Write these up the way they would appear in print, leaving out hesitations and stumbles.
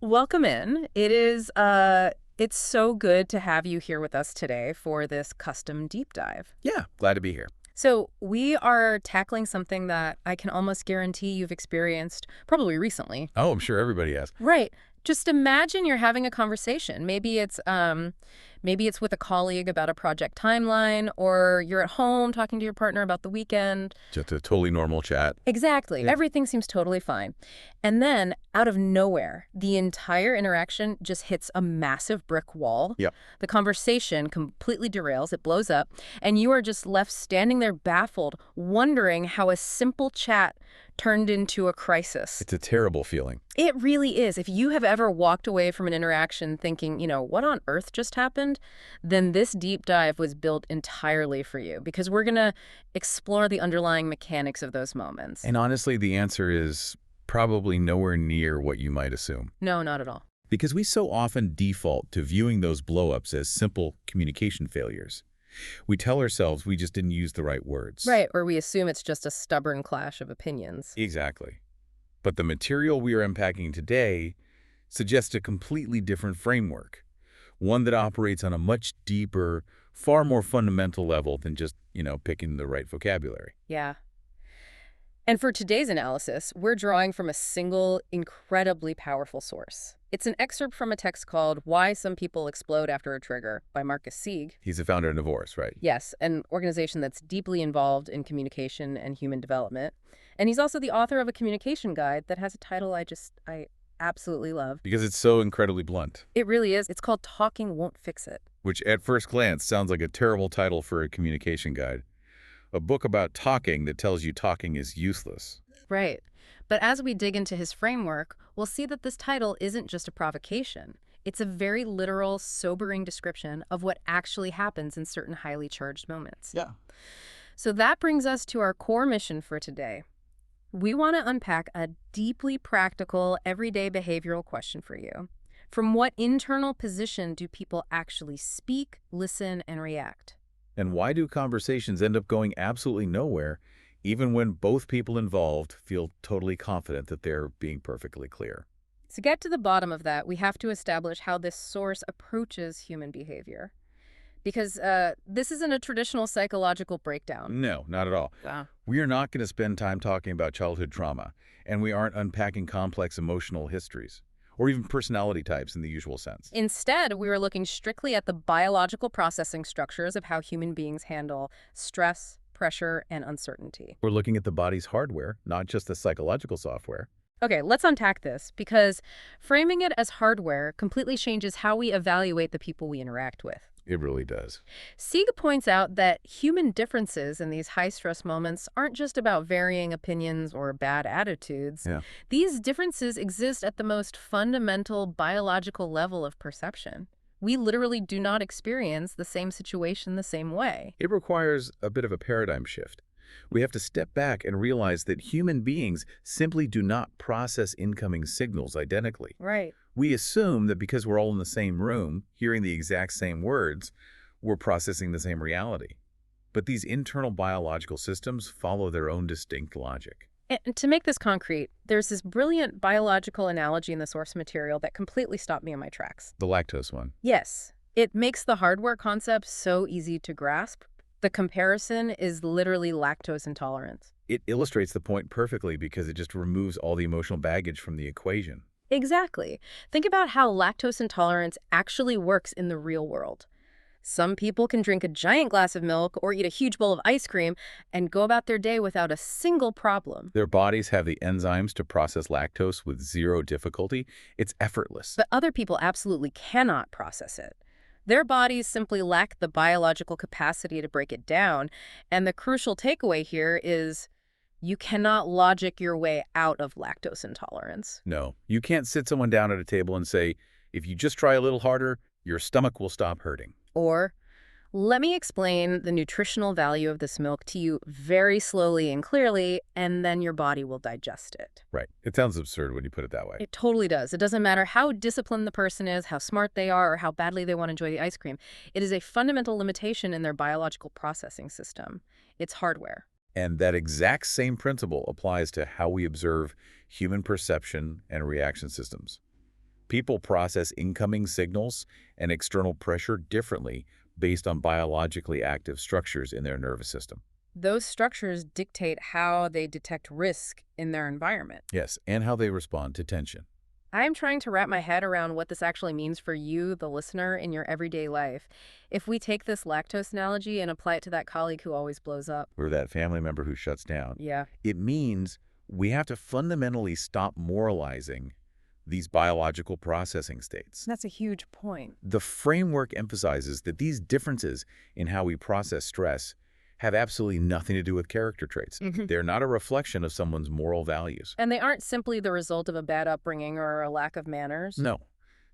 Welcome in. It's so good to have you here with us today for this custom deep dive. Yeah, glad to be here. So, we are tackling something that I can almost guarantee you've experienced probably recently. Oh, I'm sure everybody has. Right. Just imagine you're having a conversation. Maybe it's with a colleague about a project timeline, or you're at home talking to your partner about the weekend. Just a totally normal chat. Exactly. Yeah. Everything seems totally fine. And then, out of nowhere, the entire interaction just hits a massive brick wall. Yep. The conversation completely derails, it blows up, and you are just left standing there baffled, wondering how a simple chat turned into a crisis. It's a terrible feeling. It really is. If you have ever walked away from an interaction thinking, what on earth just happened, then this deep dive was built entirely for you, because we're going to explore the underlying mechanics of those moments. And honestly, the answer is probably nowhere near what you might assume. No, not at all. Because we so often default to viewing those blow-ups as simple communication failures. We tell ourselves we just didn't use the right words. Right, or we assume it's just a stubborn clash of opinions. Exactly. But the material we are unpacking today suggests a completely different framework, one that operates on a much deeper, far more fundamental level than just, picking the right vocabulary. Yeah. And for today's analysis, we're drawing from a single, incredibly powerful source. It's an excerpt from a text called Why Some People Explode After a Trigger by Sieg. He's the founder of NAVORES, right? Yes, an organization that's deeply involved in communication and human development. And he's also the author of a communication guide that has a title I absolutely love. Because it's so incredibly blunt. It really is. It's called Talking Won't Fix It. Which at first glance sounds like a terrible title for a communication guide. A book about talking that tells you talking is useless. Right. But as we dig into his framework, we'll see that this title isn't just a provocation. It's a very literal, sobering description of what actually happens in certain highly charged moments. Yeah. So that brings us to our core mission for today. We want to unpack a deeply practical, everyday behavioral question for you. From what internal position do people actually speak, listen, and react? And why do conversations end up going absolutely nowhere, even when both people involved feel totally confident that they're being perfectly clear? To get to the bottom of that, we have to establish how this source approaches human behavior. Because this isn't a traditional psychological breakdown. No, not at all. We are not going to spend time talking about childhood trauma, and we aren't unpacking complex emotional histories, or even personality types in the usual sense. Instead, we are looking strictly at the biological processing structures of how human beings handle stress, pressure, and uncertainty. We're looking at the body's hardware, not just the psychological software. Okay, let's unpack this, because framing it as hardware completely changes how we evaluate the people we interact with. It really does. Sieg points out that human differences in these high-stress moments aren't just about varying opinions or bad attitudes. Yeah. These differences exist at the most fundamental biological level of perception. We literally do not experience the same situation the same way. It requires a bit of a paradigm shift. We have to step back and realize that human beings simply do not process incoming signals identically. Right. We assume that because we're all in the same room, hearing the exact same words, we're processing the same reality. But these internal biological systems follow their own distinct logic. And to make this concrete, there's this brilliant biological analogy in the source material that completely stopped me in my tracks. The lactose one. Yes, it makes the hardware concept so easy to grasp. The comparison is literally lactose intolerance. It illustrates the point perfectly because it just removes all the emotional baggage from the equation. Exactly. Think about how lactose intolerance actually works in the real world. Some people can drink a giant glass of milk or eat a huge bowl of ice cream and go about their day without a single problem. Their bodies have the enzymes to process lactose with zero difficulty. It's effortless. But other people absolutely cannot process it. Their bodies simply lack the biological capacity to break it down, and the crucial takeaway here is you cannot logic your way out of lactose intolerance. No, you can't sit someone down at a table and say, if you just try a little harder, your stomach will stop hurting. Or, let me explain the nutritional value of this milk to you very slowly and clearly, and then your body will digest it. Right. It sounds absurd when you put it that way. It totally does. It doesn't matter how disciplined the person is, how smart they are, or how badly they want to enjoy the ice cream. It is a fundamental limitation in their biological processing system. It's hardware. And that exact same principle applies to how we observe human perception and reaction systems. People process incoming signals and external pressure differently based on biologically active structures in their nervous system. Those structures dictate how they detect risk in their environment. Yes, and how they respond to tension. I'm trying to wrap my head around what this actually means for you, the listener, in your everyday life. If we take this lactose analogy and apply it to that colleague who always blows up. Or that family member who shuts down. Yeah. It means we have to fundamentally stop moralizing these biological processing states. That's a huge point. The framework emphasizes that these differences in how we process stress have absolutely nothing to do with character traits. They're not a reflection of someone's moral values. And they aren't simply the result of a bad upbringing or a lack of manners. No,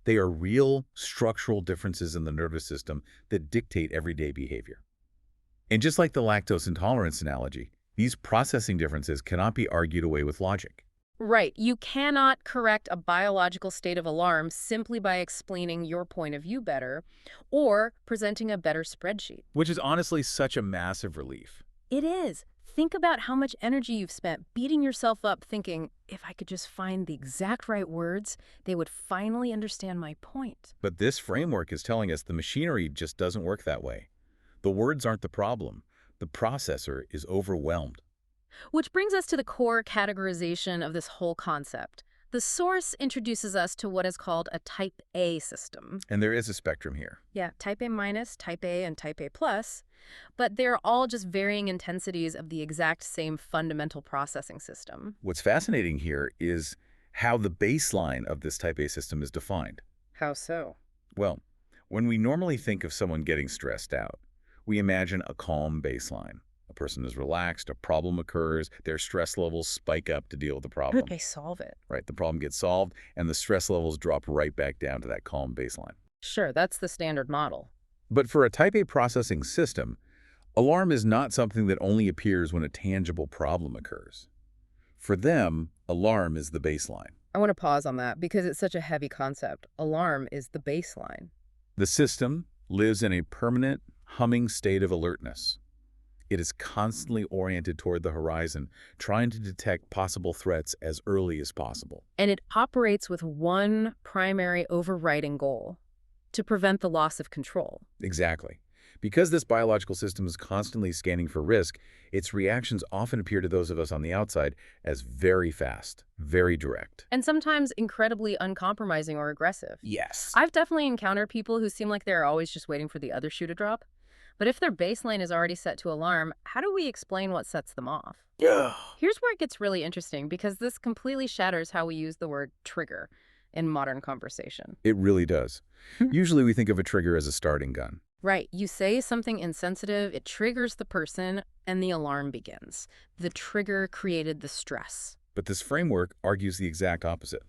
they are real structural differences in the nervous system that dictate everyday behavior. And just like the lactose intolerance analogy, these processing differences cannot be argued away with logic. Right. You cannot correct a biological state of alarm simply by explaining your point of view better or presenting a better spreadsheet. Which is honestly such a massive relief. It is. Think about how much energy you've spent beating yourself up thinking, if I could just find the exact right words, they would finally understand my point. But this framework is telling us the machinery just doesn't work that way. The words aren't the problem. The processor is overwhelmed. Which brings us to the core categorization of this whole concept. The source introduces us to what is called a type A system. And there is a spectrum here. Yeah, type A minus, type A, and type A plus, but they're all just varying intensities of the exact same fundamental processing system. What's fascinating here is how the baseline of this type A system is defined. How so? Well, when we normally think of someone getting stressed out, we imagine a calm baseline. A person is relaxed, a problem occurs, their stress levels spike up to deal with the problem. They solve it. Right, the problem gets solved, and the stress levels drop right back down to that calm baseline. Sure, that's the standard model. But for a type A processing system, alarm is not something that only appears when a tangible problem occurs. For them, alarm is the baseline. I want to pause on that because it's such a heavy concept. Alarm is the baseline. The system lives in a permanent, humming state of alertness. It is constantly oriented toward the horizon, trying to detect possible threats as early as possible. And it operates with one primary overriding goal: to prevent the loss of control. Exactly. Because this biological system is constantly scanning for risk, its reactions often appear to those of us on the outside as very fast, very direct. And sometimes incredibly uncompromising or aggressive. Yes. I've definitely encountered people who seem like they're always just waiting for the other shoe to drop. But if their baseline is already set to alarm, how do we explain what sets them off? Here's where it gets really interesting, because this completely shatters how we use the word trigger in modern conversation. It really does. Usually we think of a trigger as a starting gun. Right. You say something insensitive, it triggers the person, and the alarm begins. The trigger created the stress. But this framework argues the exact opposite.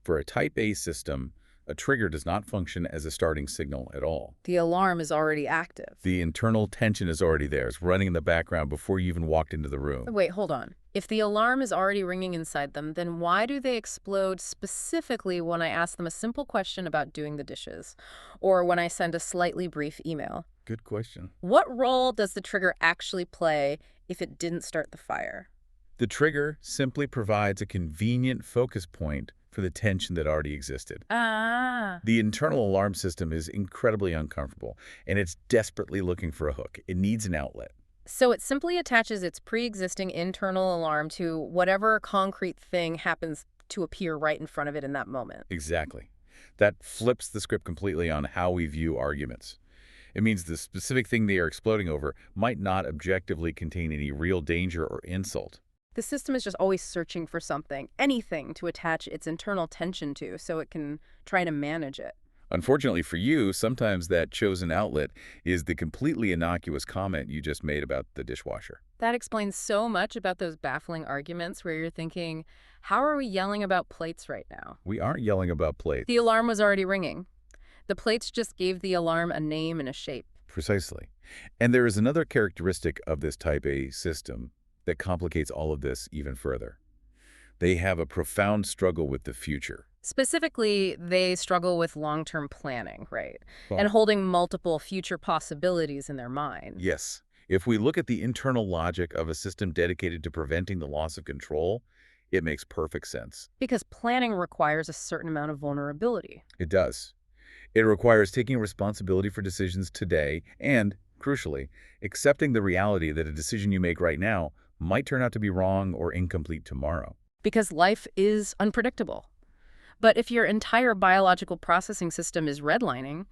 For a type A system, a trigger does not function as a starting signal at all. The alarm is already active. The internal tension is already there. It's running in the background before you even walked into the room. Wait, hold on. If the alarm is already ringing inside them, then why do they explode specifically when I ask them a simple question about doing the dishes, or when I send a slightly brief email? Good question. What role does the trigger actually play if it didn't start the fire? The trigger simply provides a convenient focus point for the tension that already existed. The internal alarm system is incredibly uncomfortable, and it's desperately looking for a hook. It needs an outlet. So it simply attaches its pre-existing internal alarm to whatever concrete thing happens to appear right in front of it in that moment. Exactly. That flips the script completely on how we view arguments. It means the specific thing they are exploding over might not objectively contain any real danger or insult. The system is just always searching for something, anything to attach its internal tension to so it can try to manage it. Unfortunately for you, sometimes that chosen outlet is the completely innocuous comment you just made about the dishwasher. That explains so much about those baffling arguments where you're thinking, how are we yelling about plates right now? We aren't yelling about plates. The alarm was already ringing. The plates just gave the alarm a name and a shape. Precisely. And there is another characteristic of this type A system that complicates all of this even further. They have a profound struggle with the future. Specifically, they struggle with long-term planning, right? Well, And holding multiple future possibilities in their mind. yes. If we look at the internal logic of a system dedicated to preventing the loss of control, It makes perfect sense. Because planning requires a certain amount of vulnerability. It does. It requires taking responsibility for decisions today and, crucially, accepting the reality that a decision you make right now might turn out to be wrong or incomplete tomorrow. Because life is unpredictable. But if your entire biological processing system is redlining,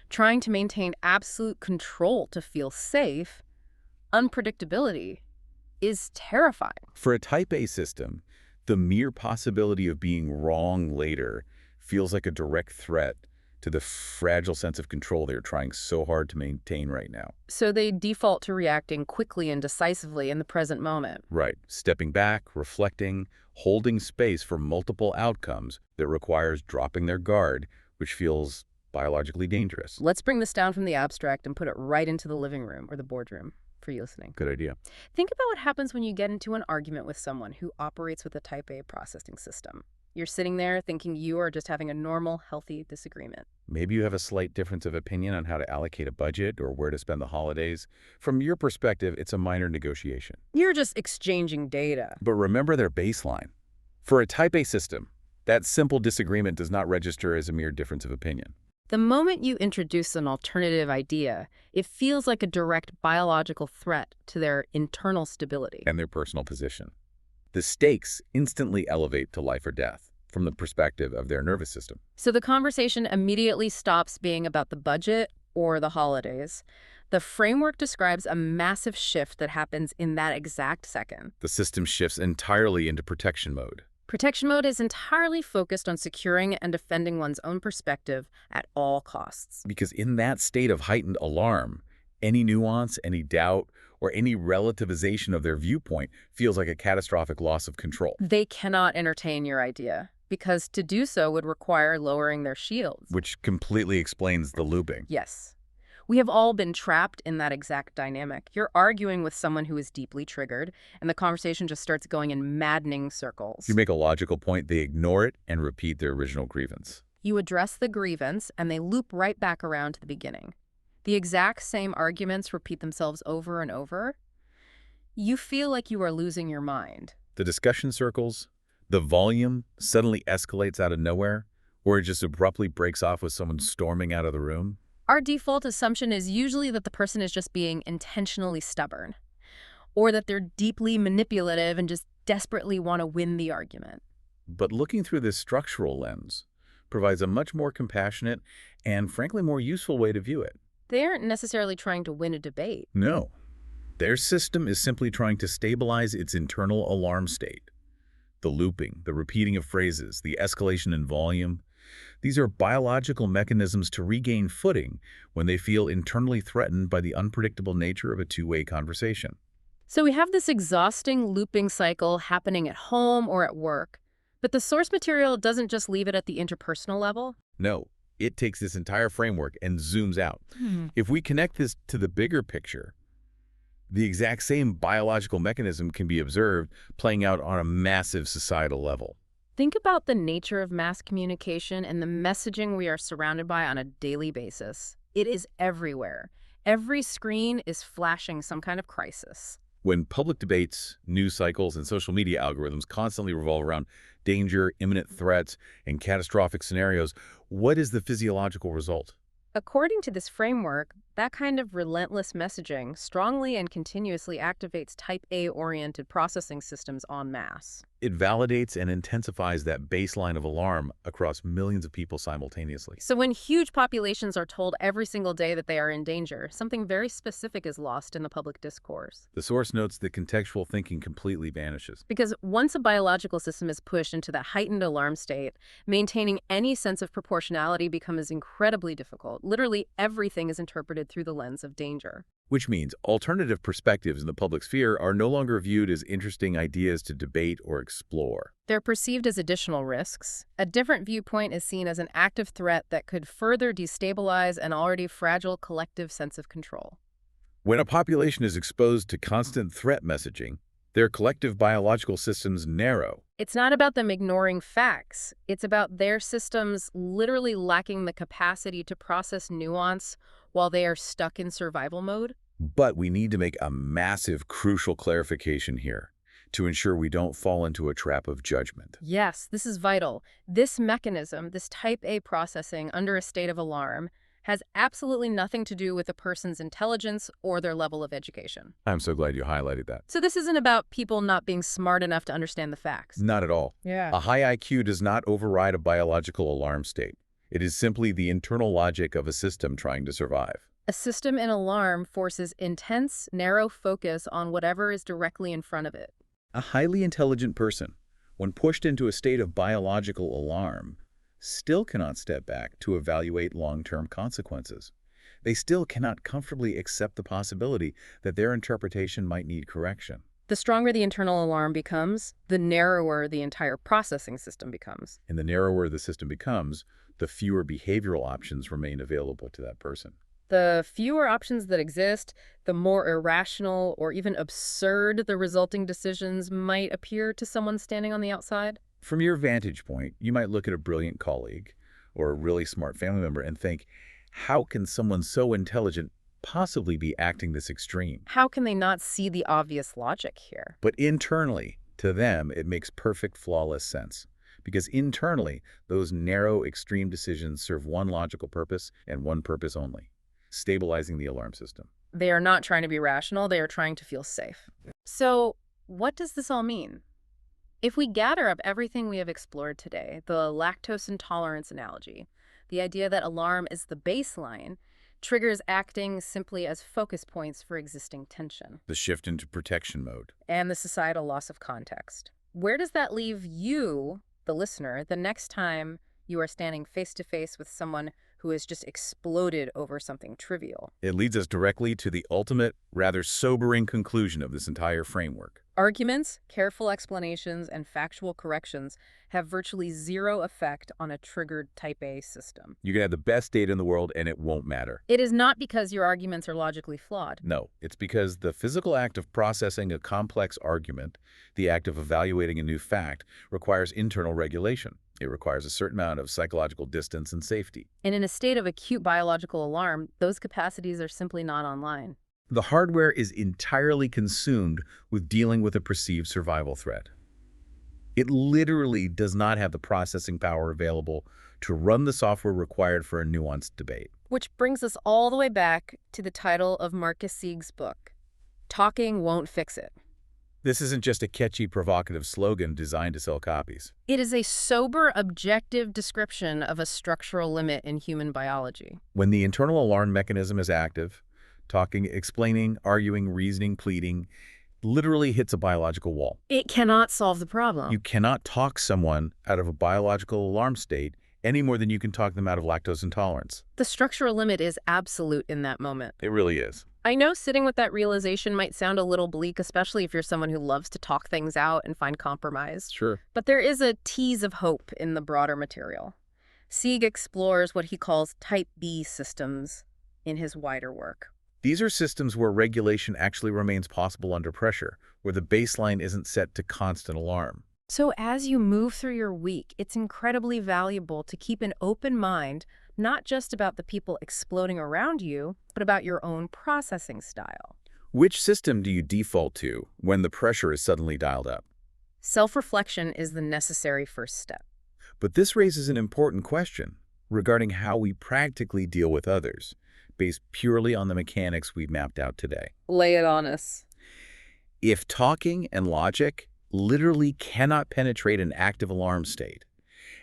trying to maintain absolute control to feel safe, unpredictability is terrifying. For a type A system, the mere possibility of being wrong later feels like a direct threat to the fragile sense of control they're trying so hard to maintain right now. So they default to reacting quickly and decisively in the present moment. Right. Stepping back, reflecting, holding space for multiple outcomes that requires dropping their guard, which feels biologically dangerous. Let's bring this down from the abstract and put it right into the living room or the boardroom for you listening. Good idea. Think about what happens when you get into an argument with someone who operates with a type A processing system. You're sitting there thinking you are just having a normal, healthy disagreement. Maybe you have a slight difference of opinion on how to allocate a budget or where to spend the holidays. From your perspective, it's a minor negotiation. You're just exchanging data. But remember their baseline. For a type A system, that simple disagreement does not register as a mere difference of opinion. The moment you introduce an alternative idea, it feels like a direct biological threat to their internal stability. And their personal position. The stakes instantly elevate to life or death from the perspective of their nervous system. So the conversation immediately stops being about the budget or the holidays. The framework describes a massive shift that happens in that exact second. The system shifts entirely into protection mode. Protection mode is entirely focused on securing and defending one's own perspective at all costs. Because in that state of heightened alarm, any nuance, any doubt, or any relativization of their viewpoint feels like a catastrophic loss of control. They cannot entertain your idea, because to do so would require lowering their shields. Which completely explains the looping. Yes. We have all been trapped in that exact dynamic. You're arguing with someone who is deeply triggered, and the conversation just starts going in maddening circles. You make a logical point, they ignore it and repeat their original grievance. You address the grievance, and they loop right back around to the beginning. The exact same arguments repeat themselves over and over. You feel like you are losing your mind. The discussion circles, the volume suddenly escalates out of nowhere, or it just abruptly breaks off with someone storming out of the room. Our default assumption is usually that the person is just being intentionally stubborn, or that they're deeply manipulative and just desperately want to win the argument. But looking through this structural lens provides a much more compassionate and, frankly, more useful way to view it. They aren't necessarily trying to win a debate. No. Their system is simply trying to stabilize its internal alarm state. The looping, the repeating of phrases, the escalation in volume, these are biological mechanisms to regain footing when they feel internally threatened by the unpredictable nature of a two-way conversation. So we have this exhausting looping cycle happening at home or at work, but the source material doesn't just leave it at the interpersonal level. No, it takes this entire framework and zooms out. If we connect this to the bigger picture, the exact same biological mechanism can be observed playing out on a massive societal level. Think about the nature of mass communication and the messaging we are surrounded by on a daily basis. It is everywhere. Every screen is flashing some kind of crisis. When public debates, news cycles, and social media algorithms constantly revolve around danger, imminent threats, and catastrophic scenarios, what is the physiological result? According to this framework, that kind of relentless messaging strongly and continuously activates type A-oriented processing systems en masse. It validates and intensifies that baseline of alarm across millions of people simultaneously. So when huge populations are told every single day that they are in danger, something very specific is lost in the public discourse. The source notes that contextual thinking completely vanishes. Because once a biological system is pushed into that heightened alarm state, maintaining any sense of proportionality becomes incredibly difficult. Literally everything is interpreted through the lens of danger. Which means alternative perspectives in the public sphere are no longer viewed as interesting ideas to debate or explore. They're perceived as additional risks. A different viewpoint is seen as an active threat that could further destabilize an already fragile collective sense of control. When a population is exposed to constant threat messaging, their collective biological systems narrow. It's not about them ignoring facts. It's about their systems literally lacking the capacity to process nuance while they are stuck in survival mode. But we need to make a massive, crucial clarification here. to ensure we don't fall into a trap of judgment. Yes, this is vital. This mechanism, this type A processing under a state of alarm, has absolutely nothing to do with a person's intelligence or their level of education. I'm so glad you highlighted that. So this isn't about people not being smart enough to understand the facts. Not at all. Yeah. A high IQ does not override a biological alarm state. It is simply the internal logic of a system trying to survive. A system in alarm forces intense, narrow focus on whatever is directly in front of it. A highly intelligent person, when pushed into a state of biological alarm, still cannot step back to evaluate long-term consequences. They still cannot comfortably accept the possibility that their interpretation might need correction. The stronger the internal alarm becomes, the narrower the entire processing system becomes. And the narrower the system becomes, the fewer behavioral options remain available to that person. The fewer options that exist, the more irrational or even absurd the resulting decisions might appear to someone standing on the outside. From your vantage point, you might look at a brilliant colleague or a really smart family member and think, how can someone so intelligent possibly be acting this extreme? How can they not see the obvious logic here? But internally, to them, it makes perfect, flawless sense. Because internally, those narrow, extreme decisions serve one logical purpose and one purpose only: stabilizing the alarm system. They are not trying to be rational, they are trying to feel safe. So, what does this all mean? If we gather up everything we have explored today, the lactose intolerance analogy, the idea that alarm is the baseline, triggers acting simply as focus points for existing tension, The shift into protection mode. and the societal loss of context, where does that leave you, the listener, the next time you are standing face-to-face with someone who has just exploded over something trivial? It leads us directly to the ultimate, rather sobering conclusion of this entire framework. Arguments, careful explanations, and factual corrections have virtually zero effect on a triggered type A system. You can have the best data in the world and it won't matter. It is not because your arguments are logically flawed. No, it's because the physical act of processing a complex argument, the act of evaluating a new fact, requires internal regulation. It requires a certain amount of psychological distance and safety. And in a state of acute biological alarm, those capacities are simply not online. The hardware is entirely consumed with dealing with a perceived survival threat. It literally does not have the processing power available to run the software required for a nuanced debate. Which brings us all the way back to the title of Marcus Sieg's book, Talking Won't Fix It. This isn't just a catchy, provocative slogan designed to sell copies. It is a sober, objective description of a structural limit in human biology. When the internal alarm mechanism is active, talking, explaining, arguing, reasoning, pleading, literally hits a biological wall. It cannot solve the problem. You cannot talk someone out of a biological alarm state any more than you can talk them out of lactose intolerance. The structural limit is absolute in that moment. It really is. I know sitting with that realization might sound a little bleak, especially if you're someone who loves to talk things out and find compromise. Sure. But there is a tease of hope in the broader material. Sieg explores what he calls Type B systems in his wider work. These are systems where regulation actually remains possible under pressure, where the baseline isn't set to constant alarm. So as you move through your week, it's incredibly valuable to keep an open mind, not just about the people exploding around you, but about your own processing style. Which system do you default to when the pressure is suddenly dialed up? Self-reflection is the necessary first step. But this raises an important question regarding how we practically deal with others, based purely on the mechanics we've mapped out today. Lay it on us. If talking and logic literally cannot penetrate an active alarm state,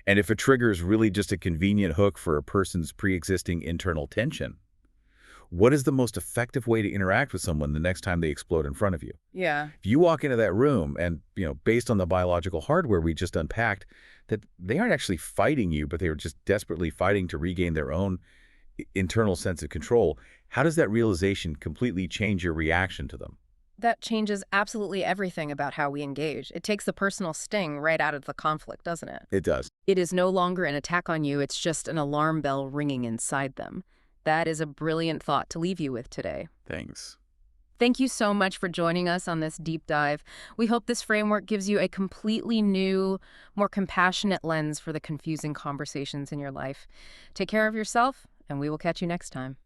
and if a trigger is really just a convenient hook for a person's pre-existing internal tension, what is the most effective way to interact with someone the next time they explode in front of you? Yeah. If you walk into that room and, based on the biological hardware we just unpacked, that they aren't actually fighting you, but they are just desperately fighting to regain their own internal sense of control, how does that realization completely change your reaction to them? That changes absolutely everything about how we engage. It takes the personal sting right out of the conflict, doesn't it? It does. It is no longer an attack on you, it's just an alarm bell ringing inside them. That is a brilliant thought to leave you with today. Thanks. Thank you so much for joining us on this deep dive. We hope this framework gives you a completely new, more compassionate lens for the confusing conversations in your life. Take care of yourself, and we will catch you next time.